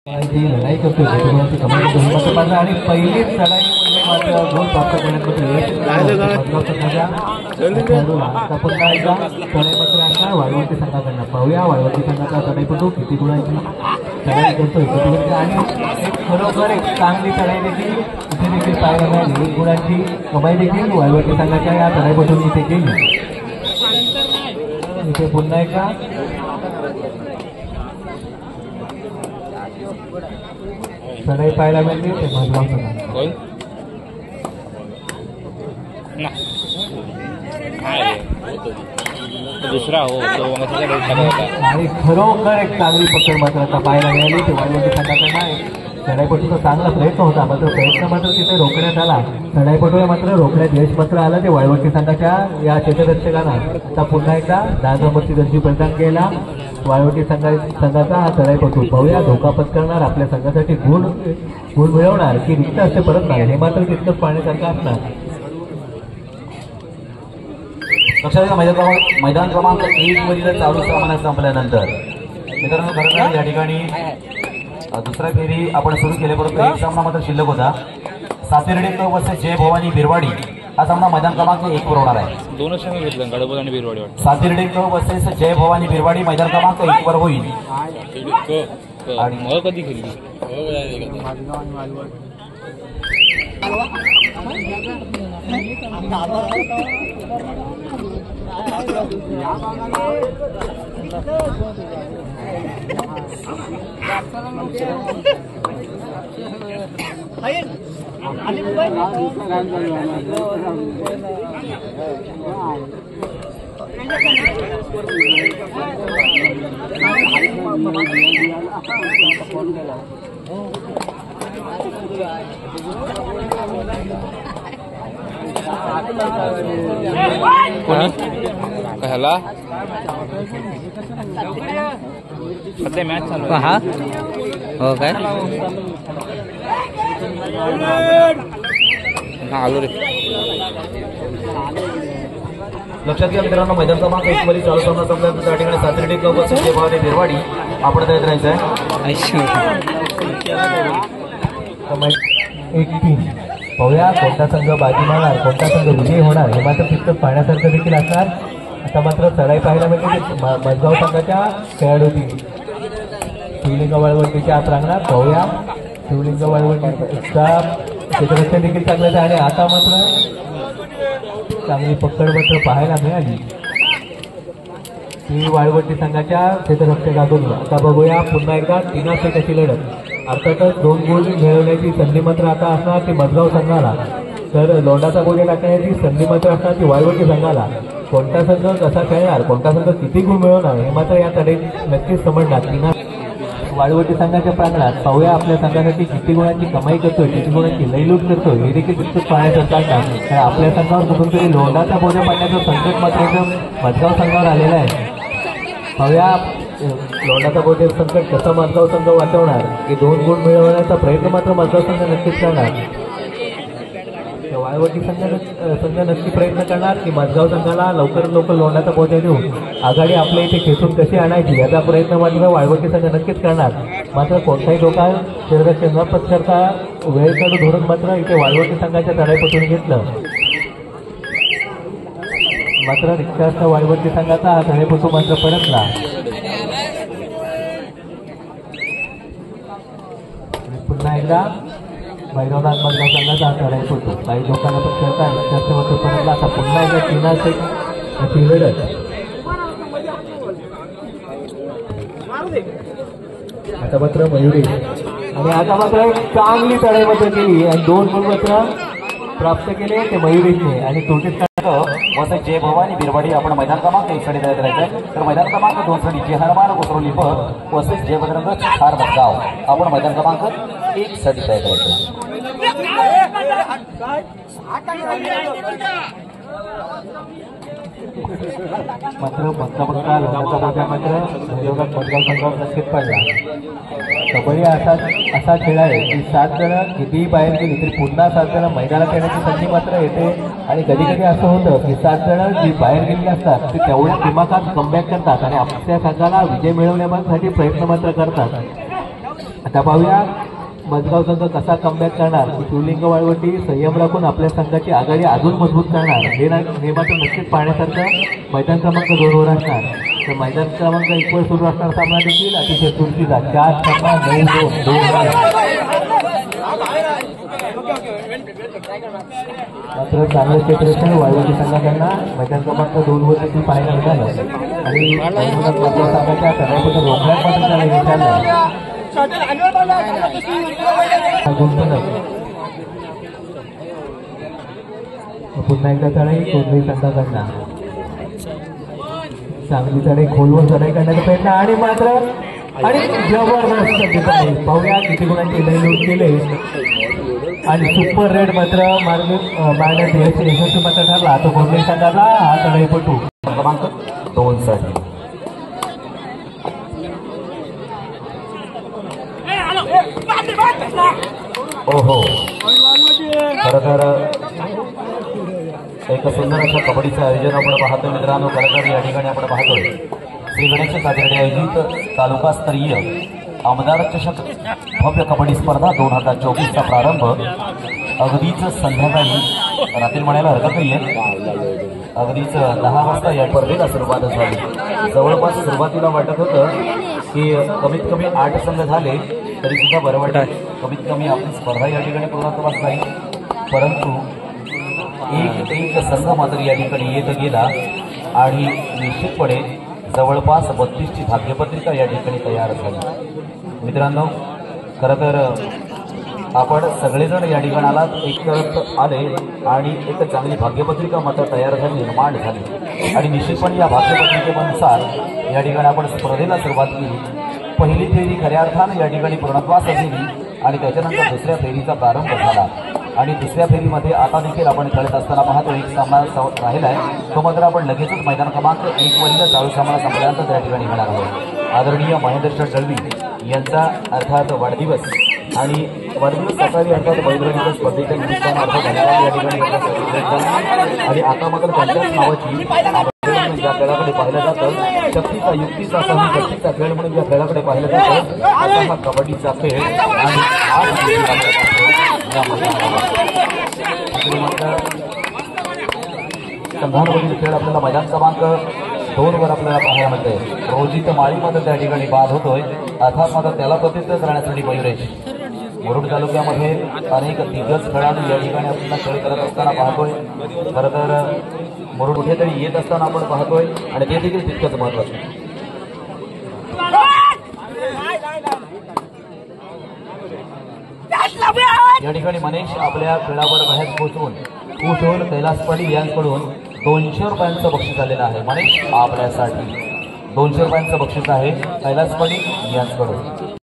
लढाई करतोय आणि पहिलीच लढाई मात्र गोल प्राप्त करण्यात वाळवंटी संघाकडनं पाहूया. वाळवंटी संघाचा चढाईपटू किती गुणांची चढाई करतोय आणि खरोखर एक चांगली चढाई देखील इथे देखील पाहायला मिळाली. 1 गुणांची कमाई देखील वाळवंटी संघाच्या या चढाईपटून इथे केली. इथे पुन्हा एकदा चढाई पाहायला मिळते ते दुसरा हो आणि खरोखर एक चांगली पकड मात्र आता पाहायला मिळाली. ते वाळवंटी संघाकडनं आहे. चढाईपटूचा चांगला प्रयत्न होता मात्र प्रयत्न मात्र तिथे रोखण्यात आला. चढाईपटूला मात्र रोखण्यात यश मात्र आलं ते वाळवंटी संघाच्या या क्षेत्ररक्षकांना. आता पुन्हा एकदा 10 नंबरची दर्जी प्रदान केला वाळवंटी संघाचा हा चढाईपटू. पाहूया धोका पत्करणार आपल्या संघासाठी गुण मिळवणार की रिक्त असे परत नाही हे मात्र तितकंच पाहण्यासारखं असणार. लक्षात घ्या मैदान क्रमांक 1 मधील चालू सामना संपल्यानंतर मित्रांनो खरं तर या ठिकाणी दुसरा फेरी आपण सुरू केले, परंतु एक सामना मात्र शिल्लक होता. सातेर्डे क्लब वर्सेस जय भवानी बिरवाडी हा सामना मैदान क्रमांक 1 वर होणार आहे. दोनच संघ घेतले गडबड आणि बिरवाडी. सातेर्डे क्लब वर्सेस जय भवानी बिरवाडी मैदान क्रमांक 1 वर होईल. आणि मग कधी खेळली ह्याला सध्या मॅच चालू आहे. हो काय आलो रे. लक्षात घ्या मित्रांनो मैदान क्रमांक 1 मध्ये चालू सामना संपल्यानंतर त्या ठिकाणी सातेर्डे क्लब वर्सेस जय भवानी बिरवाडी आपण तयार राहायचं आहे. 1-3 पाहूया कोणता संघ बाजी मारणार कोणता संघ विजयी होणार हे मात्र तितकंच पाहण्यासारखं देखील असणार. आता मात्र चढाई पाहायला मिळते मजगाव संघाच्या खेळाडूंनी शिवलिंग वाळवंटीच्या आत रांगणार. पाहूया शिवलिंग वाळवंटीचा क्षेत्ररक्षण देखील चांगलंच आहे. आणि आता मात्र चांगली पकड मात्र पाहायला मिळाली ती वाळवंटी संघाच्या क्षेत्ररक्षकाकडून. आता बघूया पुन्हा एकदा 3 अशी लढत. अर्थातच 2 गोल मिळवण्याची संधी मात्र आता असणार ती मजगाव संघाला, तर लोंढाचा बोजा टाकण्याची संधी मात्र असणार ती वाळवंटी संघाला. कोणता संघ कसा खेळणार कोणता संघ किती गुण मिळवणार हे मात्र या तऱ्हेत नक्कीच समजणार. वाळवंटी संघाच्या प्रांगणात पाहूया आपल्या संघासाठी किती गुणांची कमाई करतोय किती गुणांची लयलूट करतोय हे देखील तितकंच पाहण्यासारखं असणार. आपल्या संघावर कुठून तरी लोंढाचा बोजा पडण्याचं संकट मात्र मजगाव संघावर आलेलं आहे. पाहूया लोंढाचा बोजा संकट कसं मजगाव संघ वाचवणार की 2 गुण मिळवण्याचा प्रयत्न मात्र मजगाव संघ नक्कीच करणार. वाळवंटी संघ नक्की प्रयत्न करणार की मजगाव संघाला लवकरात लवकर लोंढाचा बोजा देऊन आघाडी आपल्या इथे खेचून कशी आणायची याचा प्रयत्न मात्र वाळवंटी संघ नक्कीच करणार. मात्र कोणताही धोका क्षेत्ररक्षण न पत्करता वेळेकडे धोरण मात्र इथे वाळवंटी संघाच्या चढाईपासून घेतलं. मात्र रिक्षा वाळवंटी संघाचा हा चढाईपासून मात्र परतला. पुन्हा एकदा भैरवनाथ मजगाव संघाचा चढाई पडतो. काही लोकांना पण खेळता रिक्षा मात्र परतला. आता पुन्हा एकदा 3 अशी लढत. आता मात्र मयुरी आणि आता मात्र चांगली चढाई मात्र केली आणि 2 गुण मात्र प्राप्त केले ते मयुरीने. आणि तोटीत वर्सेस जय भवानी बिरवाडी आपण मैदान क्रमांक 1 साठी तयार राहायचं आहे. तर मैदान क्रमांक 2 साठी जय हनुमान कोसरोली वर्सेस जय बजरंग ठार मजगाव आपण मैदान क्रमांक 1 साठी तयार करायचं. मात्र बघता बघता लोकांचा बोजा मात्र मजगाव संघावर नक्कीच पडला. कबड्डी असा खेळ आहे की 7 जण कितीही बाहेर गेली तरी पुन्हा 7 जण मैदानात येण्याची संधी मात्र येते. आणि कधी कधी असं होतं की 7 जण जी बाहेर गेलेली असतात ते तेवढ्या दिमागात कमबॅक करतात आणि आपल्या संघाला विजय मिळवण्यासाठी प्रयत्न मात्र करतात. आता पाहूया मजगाव संघ कसा कमबॅक करणार. शिवलिंग वाळवंटी संयम राखून आपल्या संघाची आघाडी अजून मजबूत करणार. हे मात्र नक्कीच पाहण्यासारखं मैदान क्रमांक 2 वर असणार. तर मैदान क्रमांक 1 वर सुरू असणार सामना देखील अतिशय चुरशीचा 4-9-2 मात्र चांगलं क्षेत्ररक्षण वाळवंटी संघाकडनं मैदान क्रमांक 2 वर देखील पाहायला मिळालं. आणि संघाच्या कर्नाटक रोखण्यापासून त्याला विचारलं पुन्हा एकदा चढाई कोणती संघाकडनं चांगली चढाई खोलवर चढाई करण्याचा प्रयत्न आणि मात्र आणि जबरदस्त ठिकाणी पाहूया किती गुणांचे लय लूट केले आणि सुपर रेड मात्र मारण्यात यशस्वी मात्र ठरला. तो कोणत्याही संघाला हा चढाईपटू क्रमांक 2 साठी ओहो खरं तर एक सुंदर अशा कबड्डीचं आयोजन आपण पाहतोय मित्रांनो. खरं तर या ठिकाणी आपण पाहतोय श्री गणेश सातर्डे आयोजित तालुकास्तरीय आमदार चषक भव्य कबड्डी स्पर्धा 2024चा प्रारंभ अगदीच संध्याकाळी रात्री म्हणायला हरकत नाहीये. अगदीच 10 वाजता या स्पर्धेला सुरुवात झाली. जवळपास सुरुवातीला वाटत होतं की कमीत कमी 8 संघ झाले तरी सुद्धा बरं वाटत. कमीत कमी आपली स्पर्धा या ठिकाणी पूर्णत्वास नाही. परंतु एक संघ मात्र या ठिकाणी येत गेला आणि निश्चितपणे जवळपास 32ची भाग्यपत्रिका या ठिकाणी तयार झाली. मित्रांनो खरं तर आपण सगळेजण या ठिकाणाला एक करत आले आणि एक चांगली भाग्यपत्रिका मात्र तयार झाली, निर्माण झाली आणि निश्चितपणे या भाग्यपत्रिकेनुसार या ठिकाणी आपण स्पर्धेला सुरुवात केली. पहिली फेरी खऱ्या अर्थानं या ठिकाणी पूर्णत्वास गेली आणि त्याच्यानंतर दुसऱ्या फेरीचा प्रारंभ झाला आणि दुसऱ्या फेरीमध्ये आता देखील आपण खेळत असताना पाहतो एक सामना राहिला आहे. तो मात्र आपण लगेचच मैदान क्रमांक 1 वरील चालू सामना संपल्यानंतर त्या ठिकाणी घेणार आहोत. आदरणीय महेंद्र दळवी यांचा अर्थात वाढदिवस आणि वाढदिवस सकाळी अर्थात बैलगाडीच्या स्पर्धेच्या निमित्तानं या ठिकाणी आणि आता मात्र त्यांच्याच नावाची ज्या खेळाकडे पाहिलं जातं शक्तीचा युक्तीचा शक्तीचा खेळ म्हणून ज्या खेळाकडे पाहिलं जातं असा हा कबड्डीचा खेळ आणि संघांवरील खेळ आपल्याला मैदान क्रमांक 2 वर आपल्याला पाहायला मिळते. रोजित माळीमध्ये त्या ठिकाणी बाद होतोय. अर्थात मात्र त्याला प्रतिष्ठित करण्यासाठी मयुरेश मुरुड तालुक्यामध्ये अनेक दिग्गज खेळाडू या ठिकाणी आपल्याला खेळ करत असताना पाहतोय. खरं तर मुरुड कुठेतरी येत असताना आपण पाहतोय आणि ते देखील तितकंच महत्वाचं. या ठिकाणी मनीष आपल्या खेळावर बाहेर पोहोचून कैलास पाटील यांच्याकडून 200 रुपयांचं बक्षीस आलेलं आहे. मनीष आपल्यासाठी 200 रुपयांचं बक्षीस आहे कैलास पाटील यांच्याकडून.